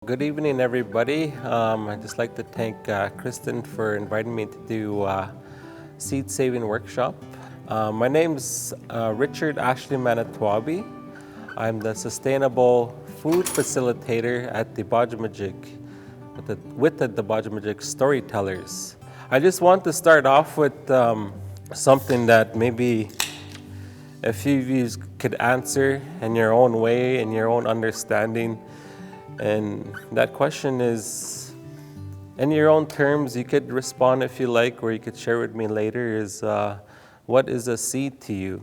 Good evening, everybody. I'd just like to thank Kristen for inviting me to do seed saving workshop. My name's Richard Ashley Manitowabi. I'm the sustainable food facilitator at the Bajamajig with the Bajamajig storytellers. I just want to start off with something that maybe a few of you could answer in your own way, in your own understanding. And that question is, in your own terms, you could respond if you like, or you could share with me later, is what is a seed to you?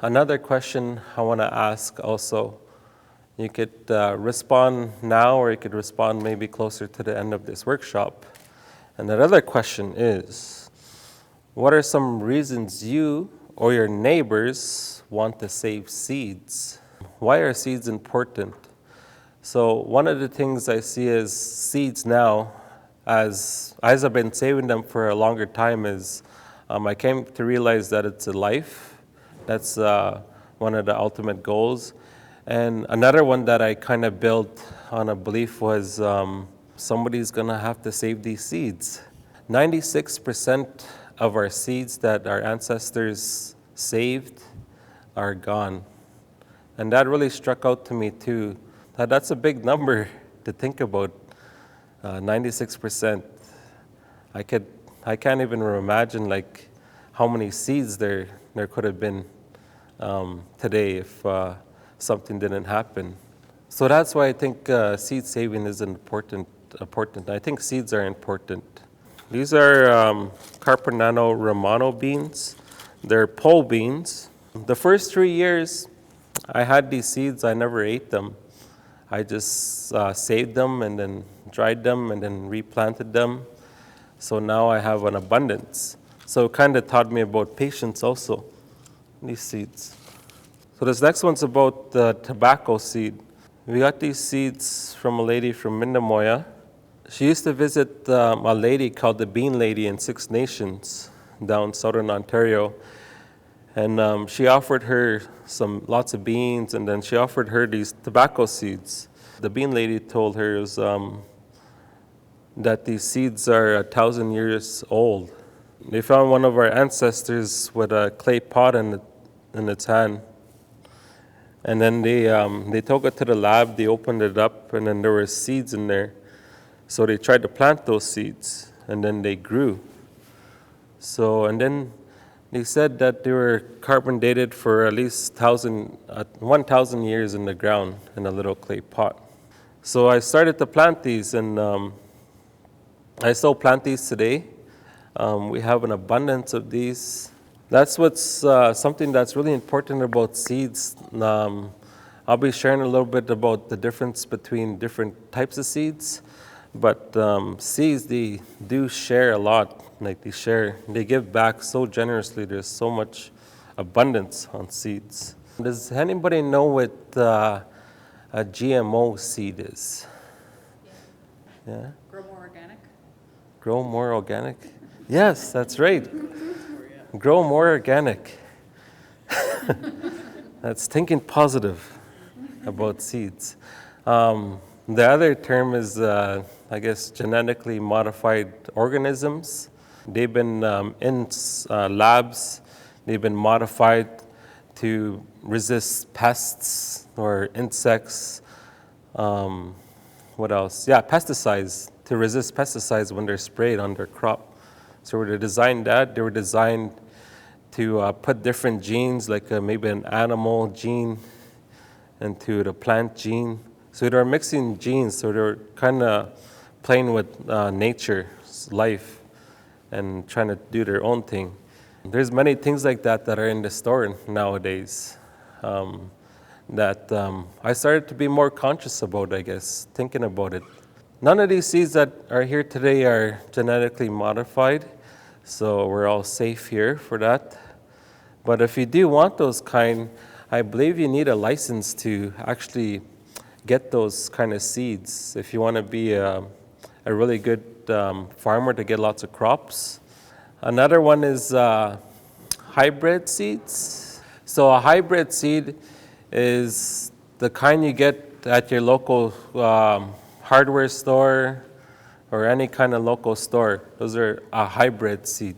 Another question I want to ask also, you could respond now, or you could respond maybe closer to the end of this workshop. And that other question is, what are some reasons you or your neighbors want to save seeds? Why are seeds important? So one of the things I see as seeds now, as I've been saving them for a longer time, is I came to realize that it's a life. That's one of the ultimate goals. And another one that I kind of built on a belief was somebody's going to have to save these seeds. 96% of our seeds that our ancestors saved are gone. And that really struck out to me too. That's a big number to think about, 96%. I can't even imagine like how many seeds there could have been today if something didn't happen. So that's why I think seed saving is important. I think seeds are important. These are Carpa Nano Romano beans. They're pole beans. The first 3 years I had these seeds, I never ate them. I just saved them and then dried them and then replanted them. So now I have an abundance. So it kind of taught me about patience also, these seeds. So this next one's about the tobacco seed. We got these seeds from a lady from Mindamoya. She used to visit a lady called the Bean Lady in Six Nations down southern Ontario. And she offered her lots of beans, and then she offered her these tobacco seeds. The bean lady told her that these seeds are 1,000 years old. They found one of our ancestors with a clay pot in its hand. And then they took it to the lab, they opened it up, and then there were seeds in there. So they tried to plant those seeds, and then they grew. And then they said that they were carbon dated for at least 1,000 years in the ground in a little clay pot. So I started to plant these, and I still plant these today. We have an abundance of these. That's what's something that's really important about seeds. I'll be sharing a little bit about the difference between different types of seeds, but seeds, they do share a lot. Like they give back so generously. There's so much abundance on seeds. Does anybody know what a GMO seed is? Yeah? Grow more organic? Grow more organic? Yes, that's right. Grow more organic. That's thinking positive about seeds. The other term is, I guess, genetically modified organisms. They've been in labs, they've been modified to resist pests or insects. What else? Yeah, pesticides, to resist pesticides when they're sprayed on their crop. So they designed that. They were designed to put different genes, like maybe an animal gene into the plant gene. So they're mixing genes, so they're kind of playing with nature's life and trying to do their own thing. There's many things like that are in the store nowadays that I started to be more conscious about, I guess, thinking about it. None of these seeds that are here today are genetically modified, so we're all safe here for that. But if you do want those kind, I believe you need a license to actually get those kind of seeds if you want to be a really good farmer to get lots of crops. Another one is hybrid seeds. So a hybrid seed is the kind you get at your local hardware store or any kind of local store. Those are a hybrid seed.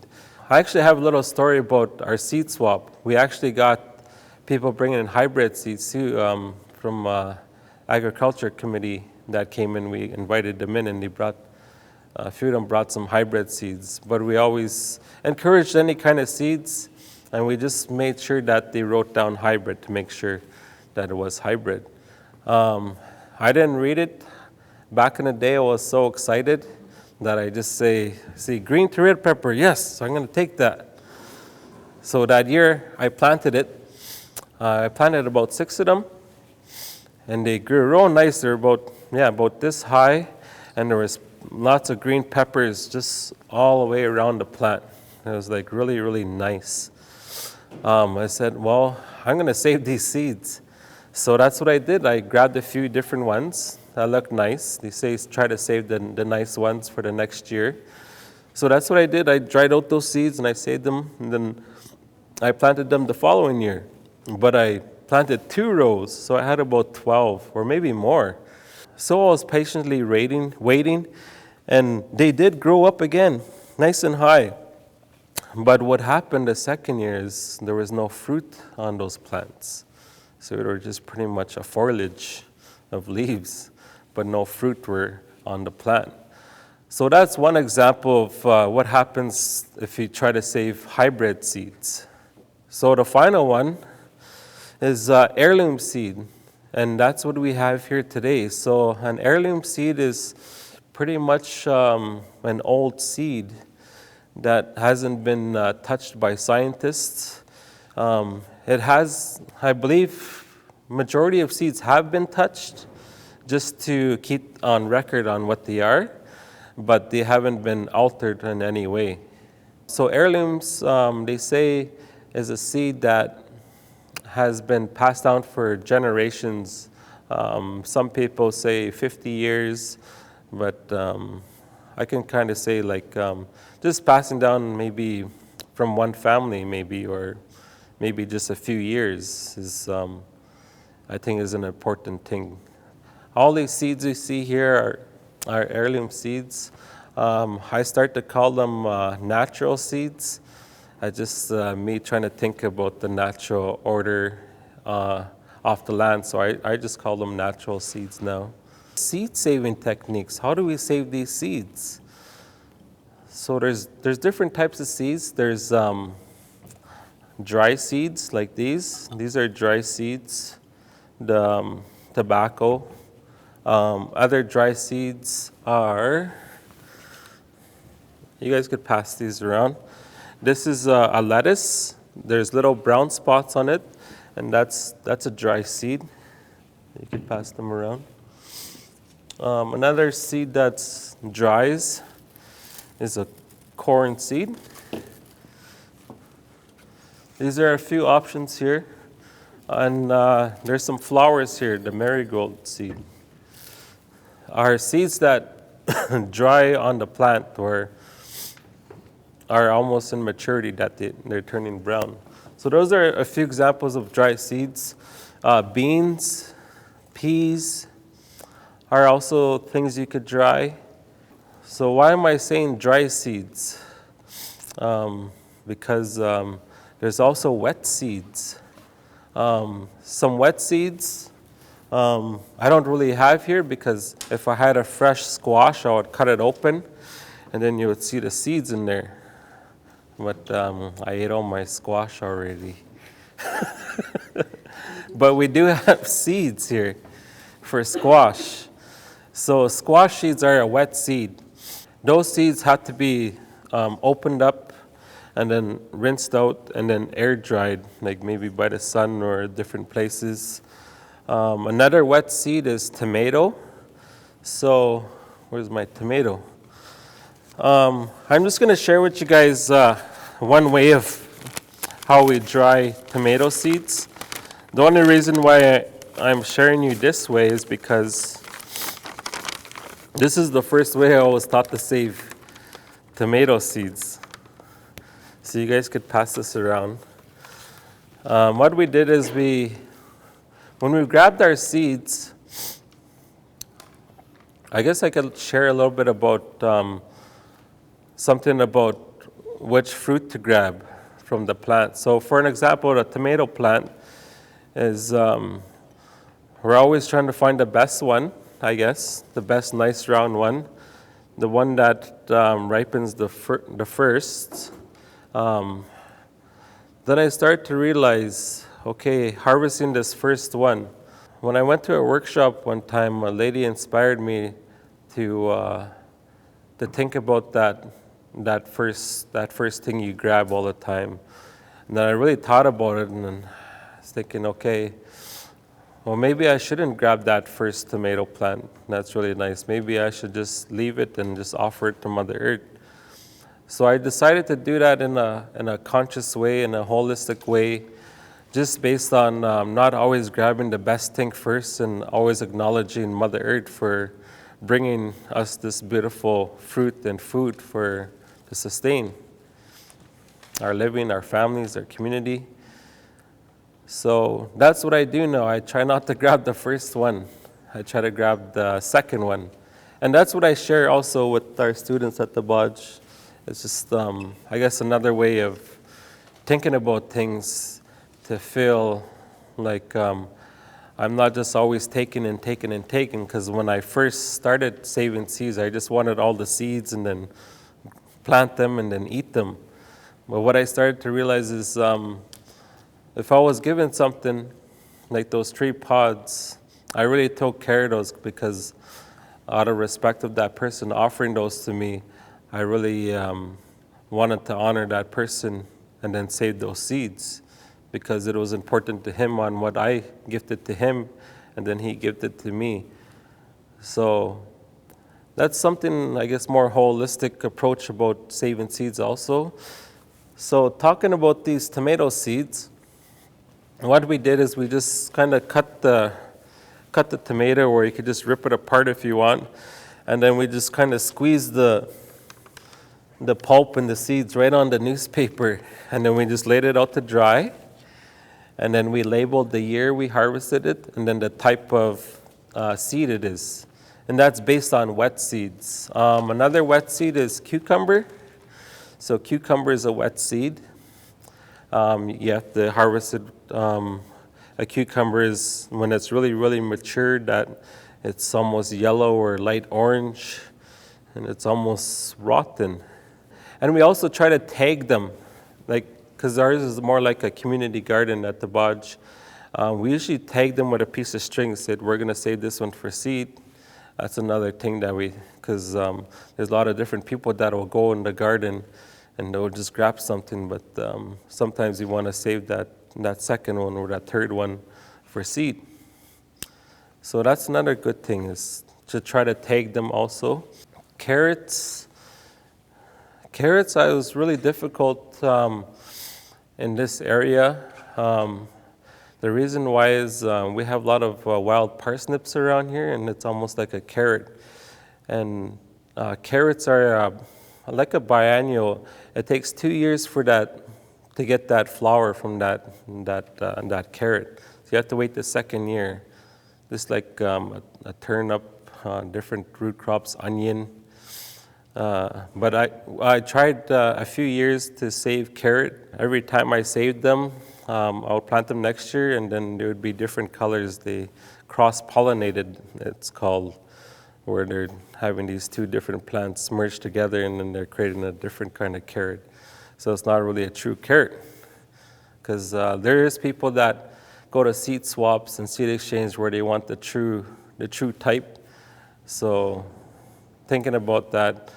I actually have a little story about our seed swap. We actually got people bringing in hybrid seeds too from agriculture committee that came in. We invited them in, and they brought a few of them brought some hybrid seeds. But we always encouraged any kind of seeds, and we just made sure that they wrote down hybrid to make sure that it was hybrid. I didn't read it. Back in the day, I was so excited that I just see green to red pepper, yes, so I'm going to take that. So that year, I planted it. I planted about 6 of them, and they grew real nice. They're about this high, and there was lots of green peppers just all the way around the plant. It was like really, really nice. I said, well, I'm going to save these seeds. So that's what I did. I grabbed a few different ones that looked nice. They say try to save the nice ones for the next year. So that's what I did. I dried out those seeds and I saved them, and then I planted them the following year. But I planted 2 rows, so I had about 12 or maybe more. So I was patiently waiting, and they did grow up again, nice and high. But what happened the second year is there was no fruit on those plants. So they were just pretty much a foliage of leaves, but no fruit were on the plant. So that's one example of what happens if you try to save hybrid seeds. So the final one is heirloom seed, and that's what we have here today. So an heirloom seed is pretty much an old seed that hasn't been touched by scientists. It has, I believe, majority of seeds have been touched just to keep on record on what they are, but they haven't been altered in any way. So heirlooms, they say, is a seed that has been passed down for generations. Some people say 50 years, but I can kind of say like just passing down maybe from one family maybe, or maybe just a few years is, I think, is an important thing. All these seeds you see here are heirloom seeds. I start to call them natural seeds. I just, me trying to think about the natural order off the land, so I just call them natural seeds now. Seed saving techniques, how do we save these seeds? So there's different types of seeds. There's dry seeds like these. These are dry seeds. The tobacco. Other dry seeds are, you guys could pass these around. This is a lettuce. There's little brown spots on it, and that's a dry seed. You could pass them around. Another seed that's dries is a corn seed. These are a few options here. And there's some flowers here, the marigold seed. Are seeds that dry on the plant or are almost in maturity that they're turning brown. So those are a few examples of dry seeds. Beans, peas are also things you could dry. So why am I saying dry seeds? Because there's also wet seeds. Some wet seeds I don't really have here, because if I had a fresh squash, I would cut it open and then you would see the seeds in there. But I ate all my squash already. But we do have seeds here for squash. So squash seeds are a wet seed. Those seeds have to be opened up and then rinsed out and then air dried, like maybe by the sun or different places. Another wet seed is tomato. So where's my tomato? I'm just going to share with you guys one way of how we dry tomato seeds. The only reason why I'm sharing you this way is because this is the first way I was taught to save tomato seeds. So you guys could pass this around. What we did is when we grabbed our seeds, I guess I could share a little bit about something about which fruit to grab from the plant. So for an example, the tomato plant is, we're always trying to find the best one, I guess, the best nice round one, the one that ripens the first. Then I start to realize, okay, harvesting this first one. When I went to a workshop one time, a lady inspired me to think about that first thing you grab all the time. And then I really thought about it, and then I was thinking, okay, well, maybe I shouldn't grab that first tomato plant. That's really nice. Maybe I should just leave it and just offer it to Mother Earth. So I decided to do that in a conscious way, in a holistic way, just based on not always grabbing the best thing first and always acknowledging Mother Earth for bringing us this beautiful fruit and food to sustain our living, our families, our community. So that's what I do now. I try not to grab the first one. I try to grab the second one. And that's what I share also with our students at the Bodge. It's just, I guess, another way of thinking about things to feel like I'm not just always taking and taking and taking, because when I first started saving seeds, I just wanted all the seeds and then plant them and then eat them. But what I started to realize is if I was given something like those 3 pods, I really took care of those because out of respect of that person offering those to me, I really wanted to honor that person and then save those seeds because it was important to him on what I gifted to him and then he gifted to me. So that's something, I guess, more holistic approach about saving seeds also. So talking about these tomato seeds, what we did is we just kind of cut the tomato, or you could just rip it apart if you want, and then we just kind of squeezed the pulp and the seeds right on the newspaper, and then we just laid it out to dry, and then we labeled the year we harvested it and then the type of seed it is, and that's based on wet seeds. Another wet seed is cucumber. So cucumber is a wet seed. You have to harvest it. A cucumber is when it's really, really matured, that it's almost yellow or light orange, and it's almost rotten. And we also try to tag them, because ours is more like a community garden at the Bodge. We usually tag them with a piece of string, said we're going to save this one for seed. That's another thing that because there's a lot of different people that will go in the garden and they'll just grab something, but sometimes you want to save that second one or that third one for seed. So that's another good thing, is to try to tag them also. Carrots, I was really difficult in this area. The reason why is we have a lot of wild parsnips around here, and it's almost like a carrot. And carrots are like a biennial. It takes 2 years for that to get that flower from that carrot. So you have to wait the second year. Just like a turnip, different root crops, onion. But I tried a few years to save carrot. Every time I saved them, I would plant them next year, and then there would be different colors. They cross-pollinated, it's called, where they're having these 2 different plants merged together, and then they're creating a different kind of carrot. So it's not really a true carrot, because there is people that go to seed swaps and seed exchange where they want the true type. So thinking about that,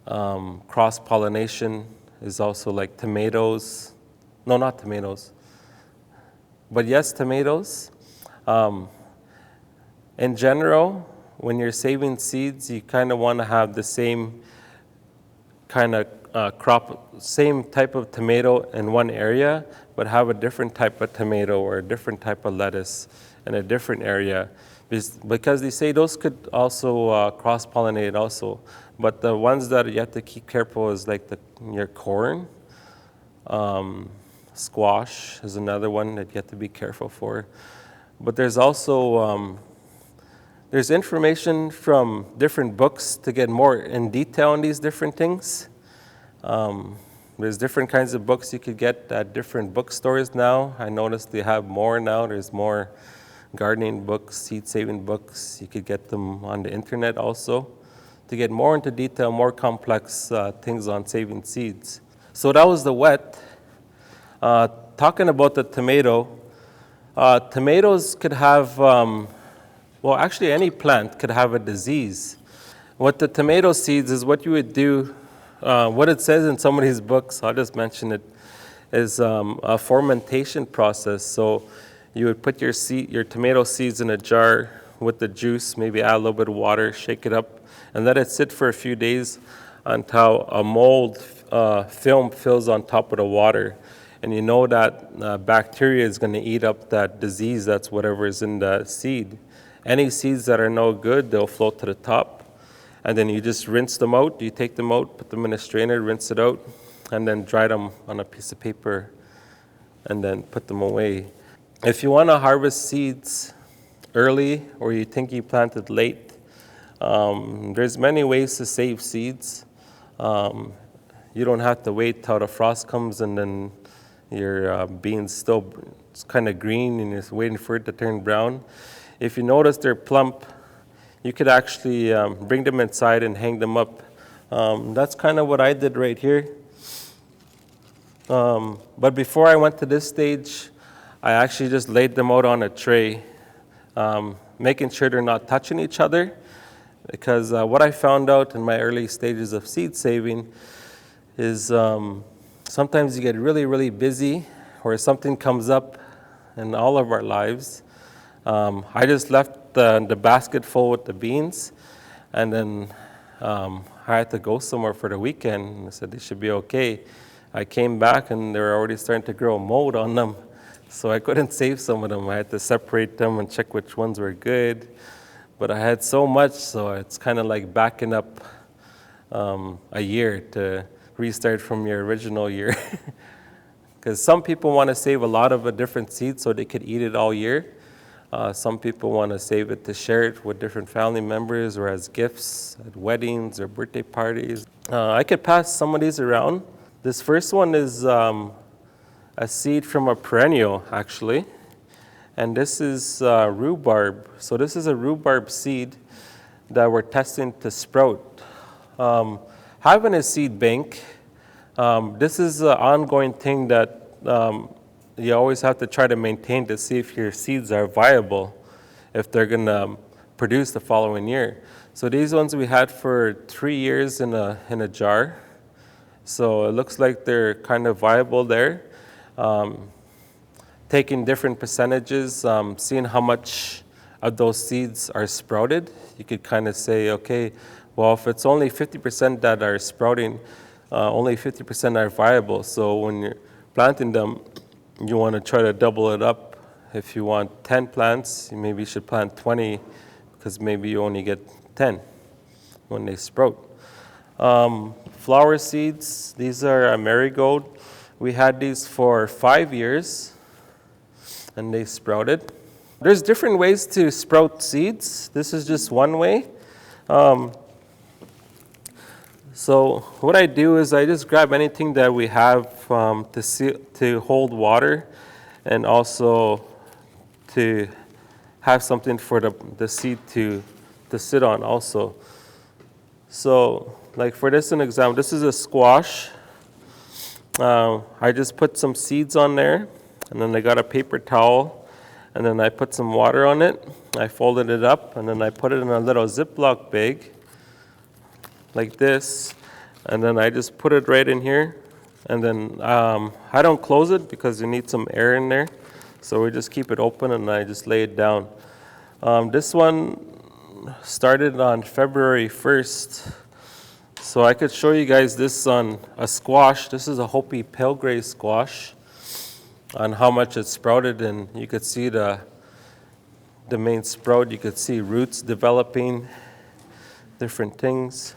cross-pollination is also like tomatoes. No, not tomatoes. But yes, tomatoes. In general, when you're saving seeds, you kind of want to have the same kind of crop, same type of tomato in one area, but have a different type of tomato or a different type of lettuce in a different area. Because they say those could also cross-pollinate also. But the ones that you have to keep careful is like your corn. Squash is another one that you have to be careful for. But there's also There's information from different books to get more in detail on these different things. There's different kinds of books you could get at different bookstores now. I noticed they have more now. There's more gardening books, seed-saving books. You could get them on the internet also to get more into detail, more complex things on saving seeds. So that was the wet. Talking about the tomato, tomatoes could have, well, actually any plant could have a disease. What the tomato seeds is what you would do, what it says in some of these books, I'll just mention it, is a fermentation process. So you would put your tomato seeds in a jar with the juice, maybe add a little bit of water, shake it up, and let it sit for a few days until a mold film fills on top of the water. And you know that bacteria is going to eat up that disease, that's whatever is in the seed. Any seeds that are no good, they'll float to the top. And then you just rinse them out. You take them out, put them in a strainer, rinse it out, and then dry them on a piece of paper, and then put them away. If you want to harvest seeds early, or you think you planted late, there's many ways to save seeds. You don't have to wait till the frost comes and then your beans still it's kind of green and you're waiting for it to turn brown. If you notice they're plump, you could actually bring them inside and hang them up. That's kind of what I did right here. But before I went to this stage, I actually just laid them out on a tray, making sure they're not touching each other. Because what I found out in my early stages of seed saving is sometimes you get really, really busy or something comes up in all of our lives. I just left the basket full with the beans, and then I had to go somewhere for the weekend. I said they should be okay. I came back and they were already starting to grow mold on them, so I couldn't save some of them. I had to separate them and check which ones were good. But I had so much, so it's kind of like backing up a year to restart from your original year. Because some people want to save a lot of a different seed so they could eat it all year. Some people want to save it to share it with different family members or as gifts at weddings or birthday parties. I could pass some of these around. This first one is a seed from a perennial, actually. And this is rhubarb. So this is a rhubarb seed that we're testing to sprout. Having a seed bank, this is an ongoing thing that you always have to try to maintain to see if your seeds are viable, if they're going to produce the following year. So these ones we had for 3 years in a jar. So it looks like they're kind of viable there. Taking different percentages, seeing how much of those seeds are sprouted, you could kind of say, okay, well, if it's only 50% that are sprouting, only 50% are viable. So when you're planting them, you want to try to double it up. If you want 10 plants, you maybe should plant 20 because maybe you only get 10 when they sprout. Flower seeds, these are a marigold. We had these for 5 years and they sprouted. There's different ways to sprout seeds. This is just one way. So what I do is I just grab anything that we have to hold water and also to have something for the seed to sit on also. So like for this an example, this is a squash. I just put some seeds on there, and then I got a paper towel, and then I put some water on it. I folded it up, and then I put it in a little Ziploc bag like this, and then I just put it right in here, and then I don't close it because you need some air in there, so we just keep it open and I just lay it down. This one started on February 1st, so I could show you guys this on a squash. This is a Hopi pale gray squash, on how much it sprouted, and you could see the main sprout. You could see roots developing, different things.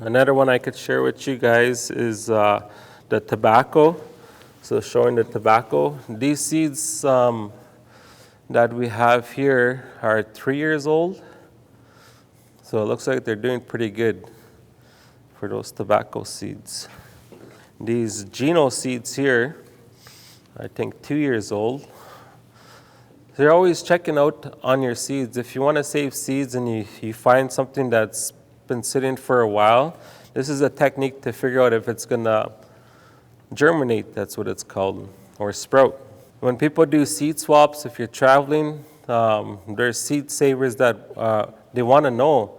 Another one I could share with you guys is the tobacco. So showing the tobacco. These seeds that we have here are 3 years old. So it looks like they're doing pretty good for those tobacco seeds. These Geno seeds here, I think 2 years old. They're always checking out on your seeds. If you want to save seeds and you find something that's been sitting for a while, this is a technique to figure out if it's going to germinate, that's what it's called, or sprout. When people do seed swaps, if you're traveling, there's seed savers that they want to know,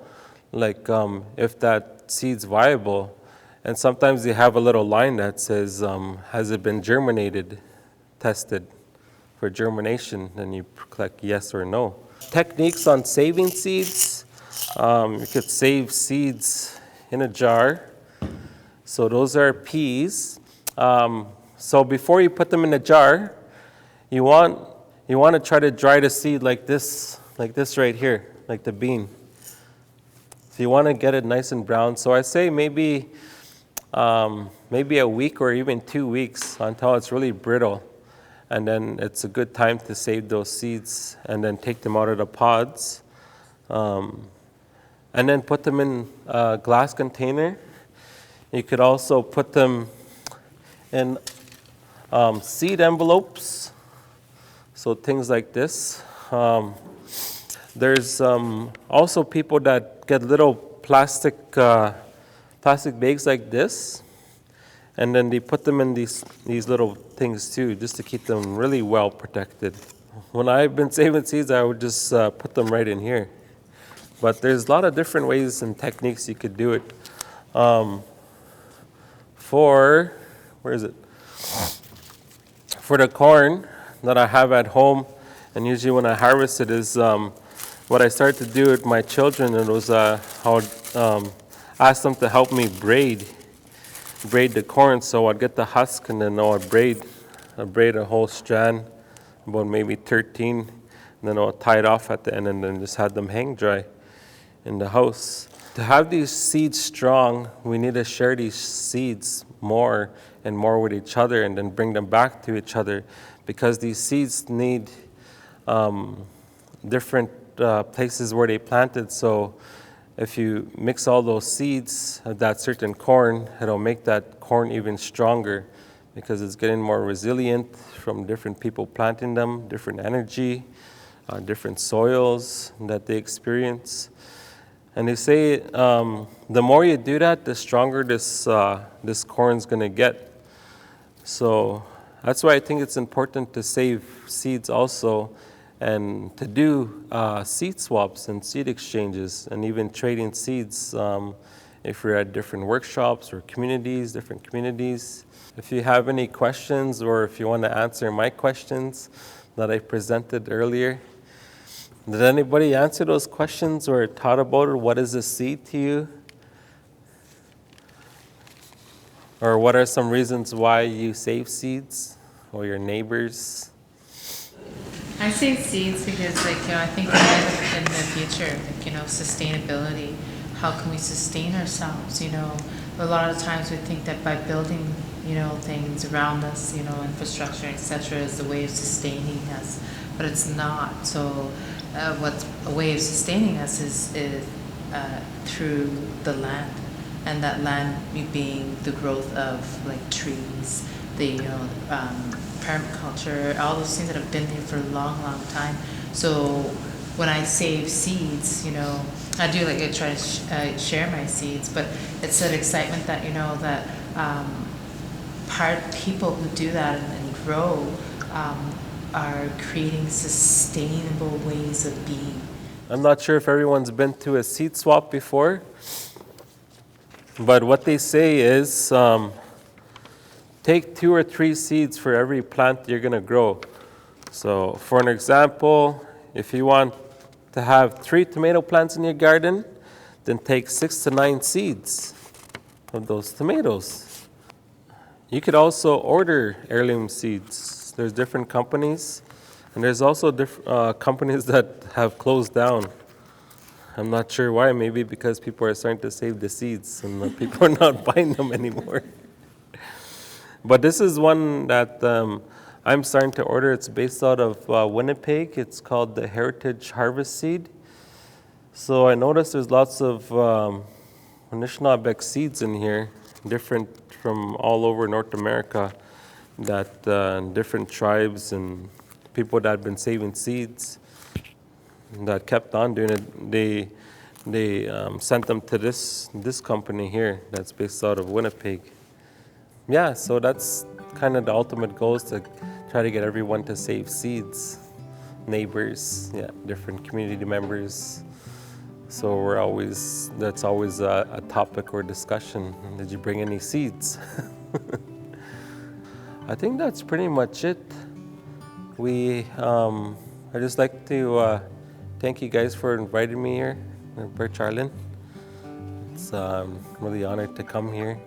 like if that seed's viable. And sometimes they have a little line that says, has it been germinated, tested for germination? And you click yes or no. Techniques on saving seeds. You could save seeds in a jar. So those are peas. So before you put them in a jar, you want to try to dry the seed like this right here, like the bean. So you want to get it nice and brown. So I say maybe a week or even 2 weeks until it's really brittle. And then it's a good time to save those seeds and then take them out of the pods. And then put them in a glass container. You could also put them in seed envelopes. So things like this. There's also people that get little plastic bags like this, and then they put them in these little things too, just to keep them really well protected. When I've been saving seeds, I would just put them right in here. But there's a lot of different ways and techniques you could do it. For the corn that I have at home, and usually when I harvest it is what I started to do with my children. It was I would ask them to help me braid the corn. So I'd get the husk and then I'd braid a whole strand, about maybe 13, and then I'll tie it off at the end and then just have them hang dry in the house. To have these seeds strong, we need to share these seeds more and more with each other and then bring them back to each other, because these seeds need different places where they planted. So if you mix all those seeds of that certain corn, it'll make that corn even stronger because it's getting more resilient from different people planting them, different energy, different soils that they experience. And they say the more you do that, the stronger this corn's going to get. So that's why I think it's important to save seeds also, and to do seed swaps and seed exchanges, and even trading seeds if you're at different workshops or different communities. If you have any questions, or if you want to answer my questions that I presented earlier. Did anybody answer those questions or thought about it? What is a seed to you? Or what are some reasons why you save seeds, or your neighbors? I save seeds because, I think in the future, sustainability. How can we sustain ourselves? A lot of times we think that by building, things around us, infrastructure, etc., is the way of sustaining us, but it's not. So, what's a way of sustaining us is through the land, and that land being the growth of trees, the permaculture, all those things that have been there for a long, long time. So when I save seeds, I do I try to share my seeds, but it's that excitement that people who do that and grow are creating sustainable ways of being. I'm not sure if everyone's been to a seed swap before, but what they say is take 2 or 3 seeds for every plant you're going to grow. So for an example, if you want to have 3 tomato plants in your garden, then take 6 to 9 seeds of those tomatoes. You could also order heirloom seeds. There's different companies, and there's also companies that have closed down. I'm not sure why. Maybe because people are starting to save the seeds and people are not buying them anymore. But this is one that I'm starting to order. It's based out of Winnipeg. It's called the Heritage Harvest Seed. So I noticed there's lots of Anishinaabe seeds in here, different from all over North America, that different tribes and people that had been saving seeds that kept on doing it. They sent them to this company here that's based out of Winnipeg. Yeah, so that's kind of the ultimate goal, is to try to get everyone to save seeds, neighbors, yeah, different community members. So that's always a topic or discussion. Did you bring any seeds? I think that's pretty much it. I just like to thank you guys for inviting me here, Birch Island. It's really honored to come here.